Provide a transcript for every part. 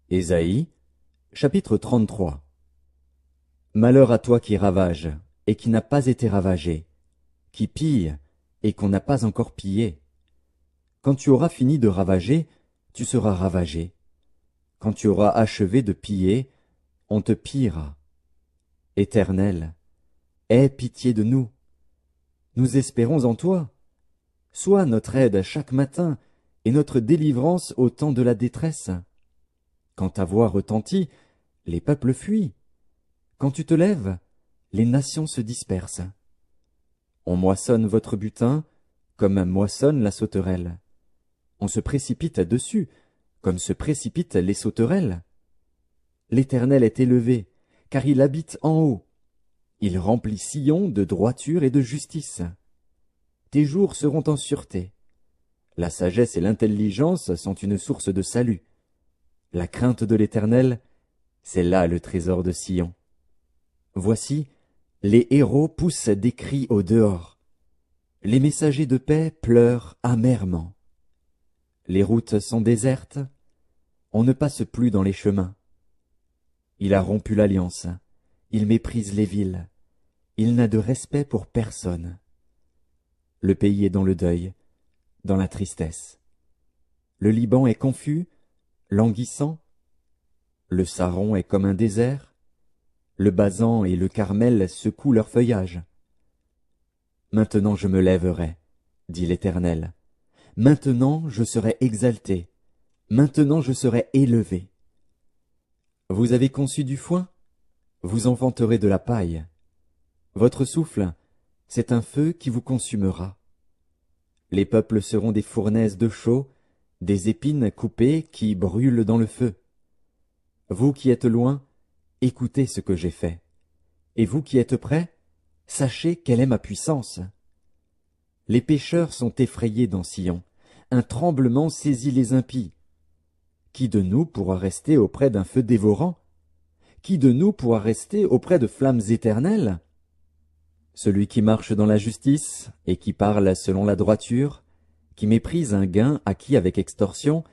Ésaïe, chapitre 33. Malheur à toi qui ravage, et qui n'a pas été ravagé, qui pille, et qu'on n'a pas encore pillé. Quand tu auras fini de ravager, tu seras ravagé. Quand tu auras achevé de piller, on te pillera. Éternel, aie pitié de nous. Nous espérons en toi. Sois notre aide chaque matin, et notre délivrance au temps de la détresse. Quand ta voix retentit, les peuples fuient. Quand tu te lèves, les nations se dispersent. On moissonne votre butin, comme moissonne la sauterelle. On se précipite dessus, comme se précipitent les sauterelles. L'Éternel est élevé, car il habite en haut. Il remplit Sion de droiture et de justice. Tes jours seront en sûreté. La sagesse et l'intelligence sont une source de salut. La crainte de l'Éternel, c'est là le trésor de Sion. Voici, les héros poussent des cris au dehors. Les messagers de paix pleurent amèrement. Les routes sont désertes, on ne passe plus dans les chemins. Il a rompu l'alliance, il méprise les villes, il n'a de respect pour personne. Le pays est dans le deuil, dans la tristesse. Le Liban est confus, languissant. Le Saron est comme un désert. Le Basan et le Carmel secouent leur feuillage. Maintenant je me lèverai, dit l'Éternel. Maintenant je serai exalté. Maintenant je serai élevé. Vous avez conçu du foin, vous enfanterez de la paille. Votre souffle, c'est un feu qui vous consumera. Les peuples seront des fournaises de chaux, des épines coupées qui brûlent dans le feu. Vous qui êtes loin, écoutez ce que j'ai fait. Et vous qui êtes près, sachez quelle est ma puissance. Les pécheurs sont effrayés dans Sion, un tremblement saisit les impies. Qui de nous pourra rester auprès d'un feu dévorant? Qui de nous pourra rester auprès de flammes éternelles? Celui qui marche dans la justice et qui parle selon la droiture, qui méprise un gain acquis avec extorsion,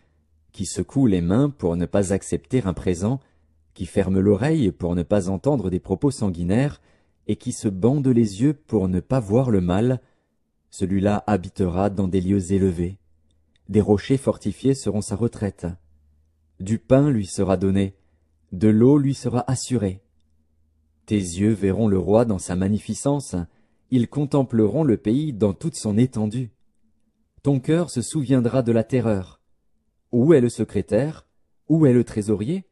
qui secoue les mains pour ne pas accepter un présent, qui ferme l'oreille pour ne pas entendre des propos sanguinaires, et qui se bande les yeux pour ne pas voir le mal, celui-là habitera dans des lieux élevés. Des rochers fortifiés seront sa retraite. Du pain lui sera donné, de l'eau lui sera assurée. Tes yeux verront le roi dans sa magnificence, ils contempleront le pays dans toute son étendue. Ton cœur se souviendra de la terreur. Où est le secrétaire? Où est le trésorier?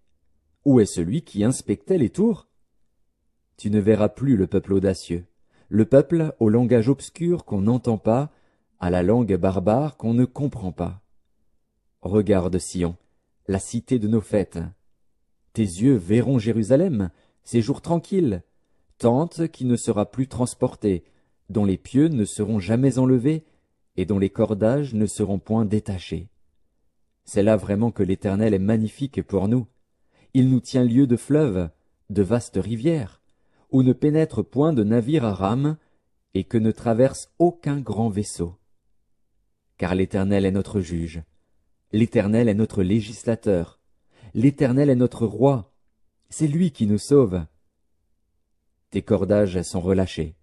Où est celui qui inspectait les tours? Tu ne verras plus le peuple audacieux, le peuple au langage obscur qu'on n'entend pas, à la langue barbare qu'on ne comprend pas. Regarde Sion, la cité de nos fêtes. Tes yeux verront Jérusalem, séjour tranquille, tente qui ne sera plus transportée, dont les pieux ne seront jamais enlevés, et dont les cordages ne seront point détachés. C'est là vraiment que l'Éternel est magnifique pour nous. Il nous tient lieu de fleuves, de vastes rivières, où ne pénètre point de navire à rame, et que ne traverse aucun grand vaisseau. Car l'Éternel est notre juge, l'Éternel est notre législateur, l'Éternel est notre roi, c'est lui qui nous sauve. Tes cordages sont relâchés.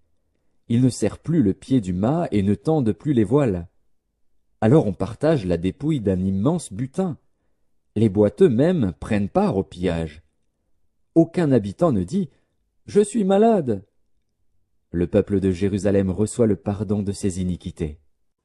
Ils ne serrent plus le pied du mât et ne tendent plus les voiles. Alors on partage la dépouille d'un immense butin. Les boiteux même prennent part au pillage. Aucun habitant ne dit « Je suis malade ». Le peuple de Jérusalem reçoit le pardon de ses iniquités.